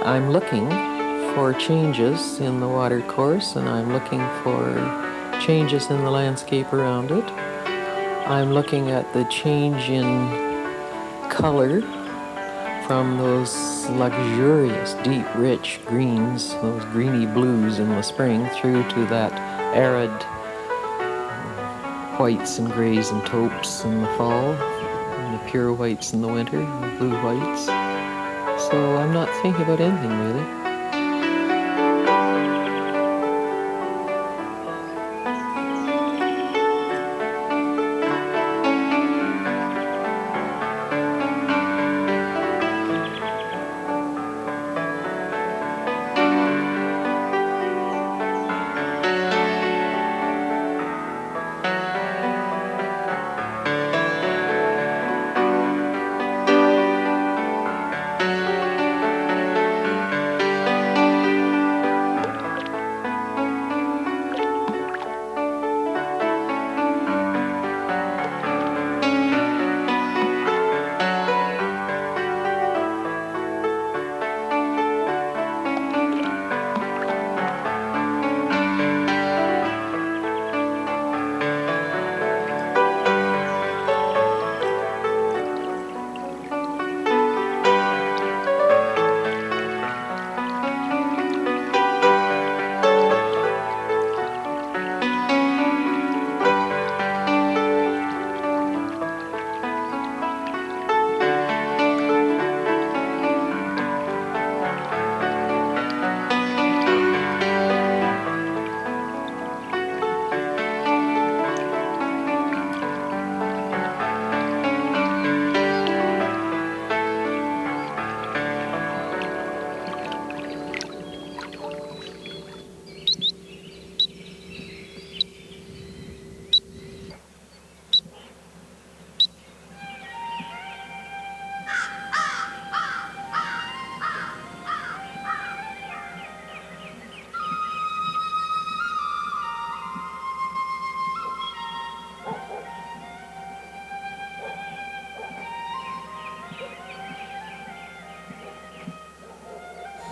I'm looking for changes in the water course, and I'm looking for changes in the landscape around it. I'm looking at the change in color from those luxurious, deep, rich greens, those greeny blues in the spring, through to that arid whites and grays and taupes in the fall, and the pure whites in the winter, and the blue whites. So I'm not thinking about anything really.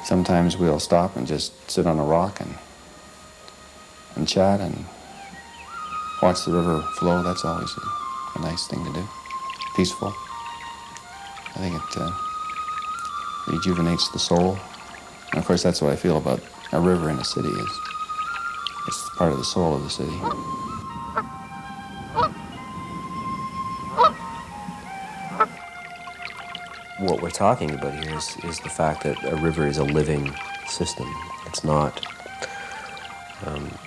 Sometimes we'll stop and just sit on a rock and chat and watch the river flow. That's always a nice thing to do. Peaceful. I think it rejuvenates the soul. And of course, that's what I feel about a river in a city. Is it's part of the soul of the city. What we're talking about here is the fact that a river is a living system. It's not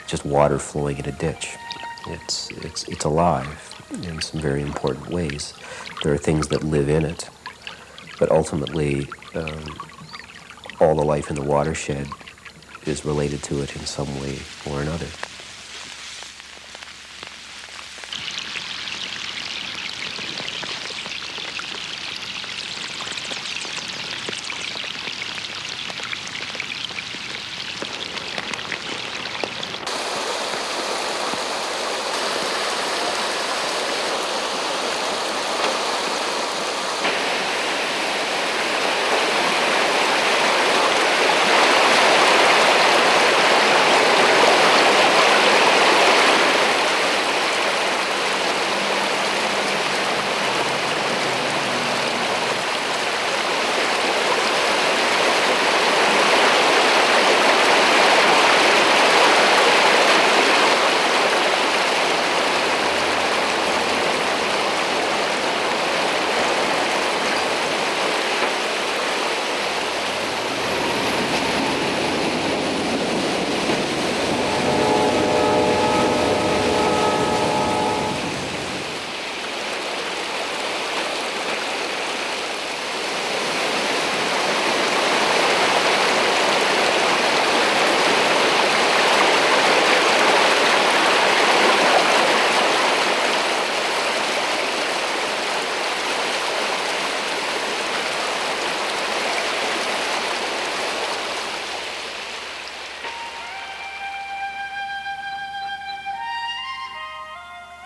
just water flowing in a ditch. It's alive in some very important ways. There are things that live in it, but ultimately all the life in the watershed is related to it in some way or another.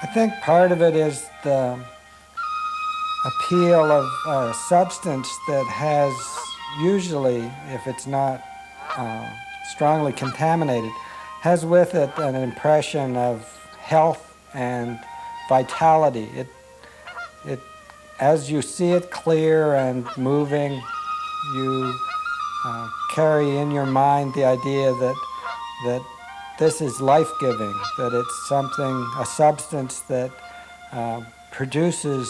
I think part of it is the appeal of a substance that has usually, if it's not strongly contaminated, has with it an impression of health and vitality. It, as you see it clear and moving, you carry in your mind the idea that this is life-giving, that it's something, a substance that produces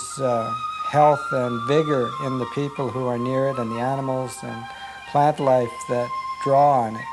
health and vigor in the people who are near it and the animals and plant life that draw on it.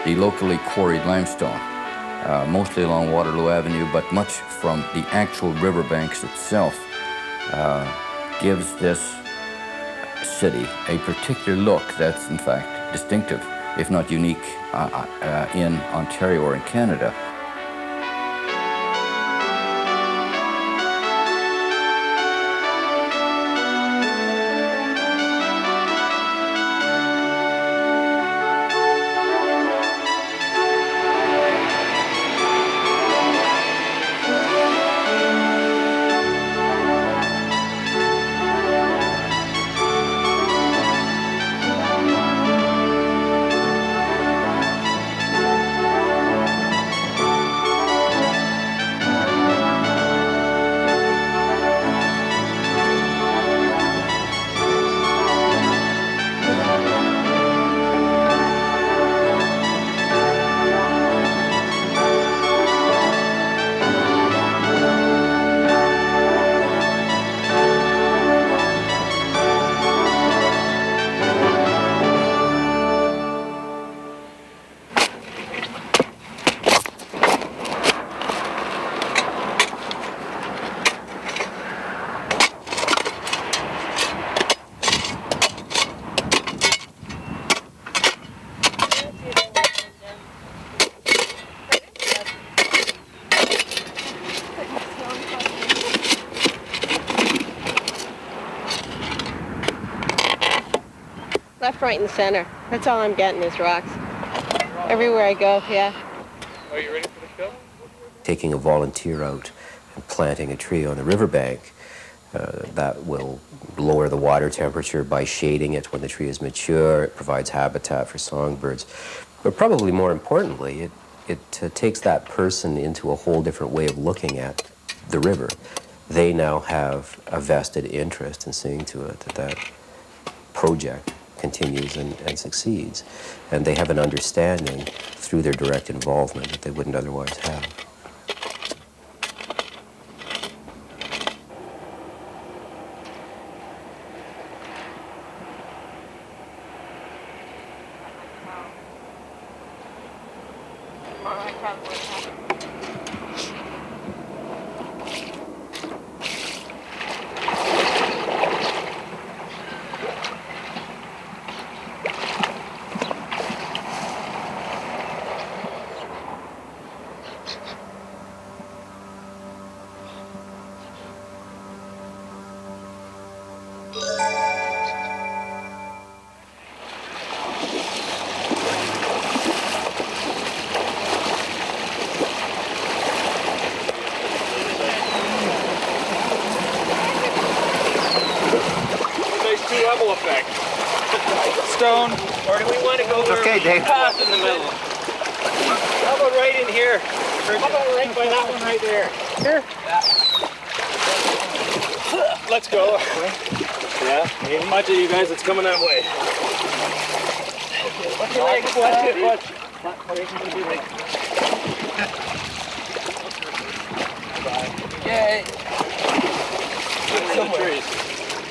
The locally quarried limestone, mostly along Waterloo Avenue, but much from the actual riverbanks itself, gives this city a particular look that's in fact distinctive, if not unique, in Ontario or in Canada. Left, right, and center. That's all I'm getting is rocks. Everywhere I go, yeah. Are you ready for the show? Taking a volunteer out and planting a tree on the riverbank, that will lower the water temperature by shading it when the tree is mature. It provides habitat for songbirds. But probably more importantly, it takes that person into a whole different way of looking at the river. They now have a vested interest in seeing to it that that project continues and succeeds. And they have an understanding through their direct involvement that they wouldn't otherwise have. Or do we want to go where Okay, we Dave. pass in the middle? How about right in here? How about right by that one right there? Here? Yeah. Let's go. Yeah, maybe. Much of you guys, it's coming that way. Watch your legs, watch it, watch. Yay. Some trees.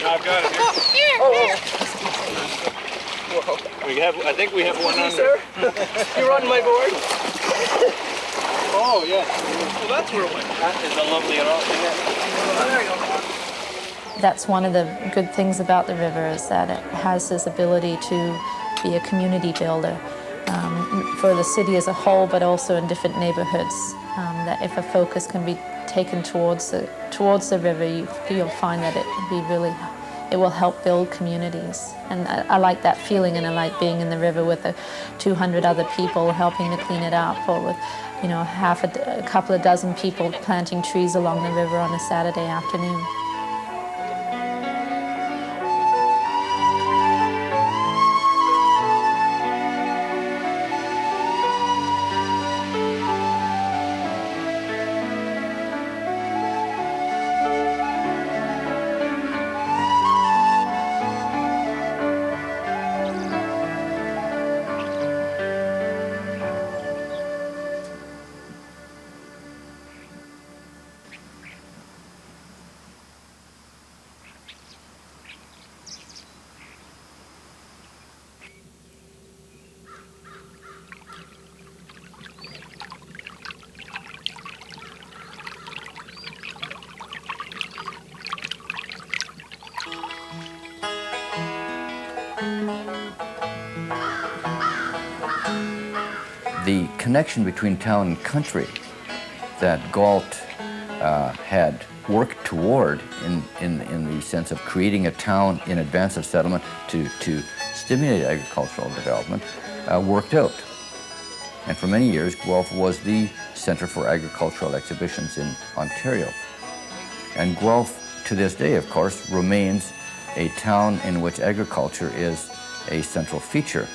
No, I've got it here. Whoa. I think we have one under. You're on my board? Oh, yeah. Well, that's where it went. That is a lovely rock. There you go. That's one of the good things about the river, is that it has this ability to be a community builder for the city as a whole, but also in different neighborhoods. That if a focus can be taken towards the river, you'll find that it will help build communities. And I like that feeling, and I like being in the river with 200 other people helping to clean it up, or with a couple of dozen people planting trees along the river on a Saturday afternoon. The connection between town and country that Galt had worked toward in the sense of creating a town in advance of settlement to stimulate agricultural development worked out. And for many years, Guelph was the center for agricultural exhibitions in Ontario. And Guelph, to this day, of course, remains a town in which agriculture is a central feature.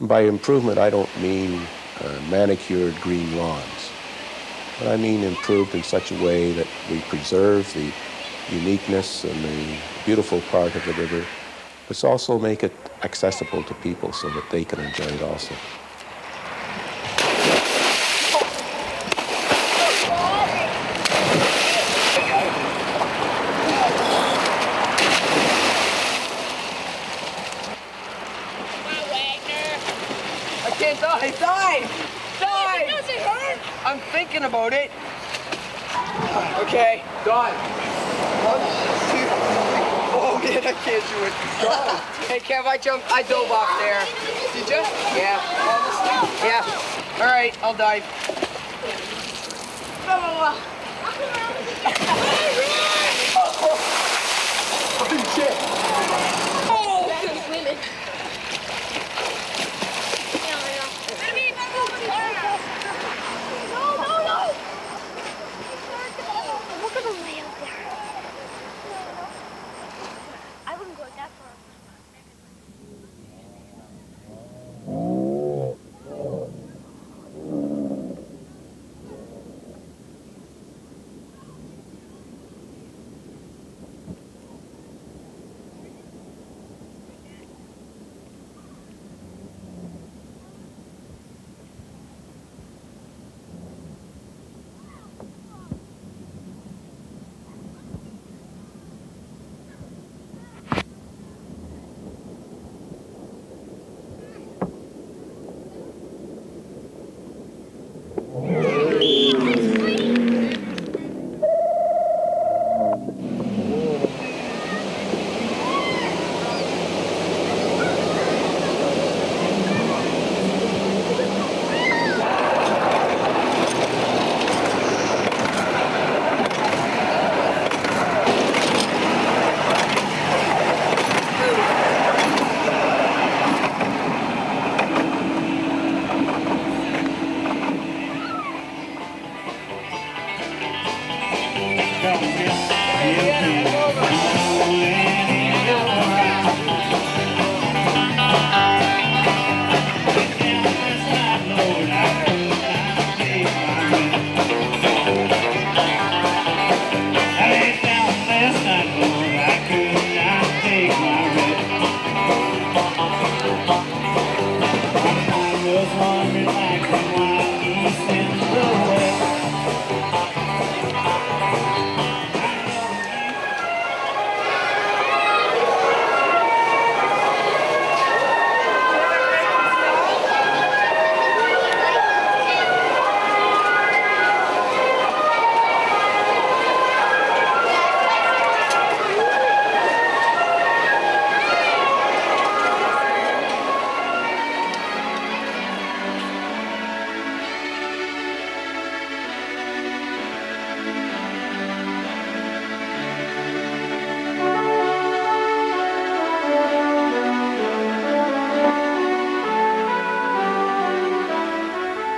By improvement, I don't mean manicured green lawns, but I mean improved in such a way that we preserve the uniqueness and the beautiful part of the river, but also make it accessible to people so that they can enjoy it also. Die! Does it hurt? I'm thinking about it. Okay, done. Oh man, I can't do it. Done. Hey, Kev, I dove off there. Did you? Yeah. Yeah. All right, I'll dive. Oh shit. Oh, that's women.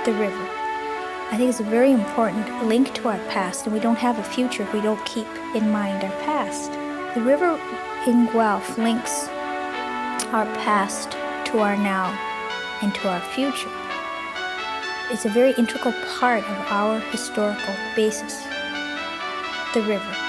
the river. I think it's a very important link to our past, and we don't have a future if we don't keep in mind our past. The river in Guelph links our past to our now and to our future. It's a very integral part of our historical basis, the river.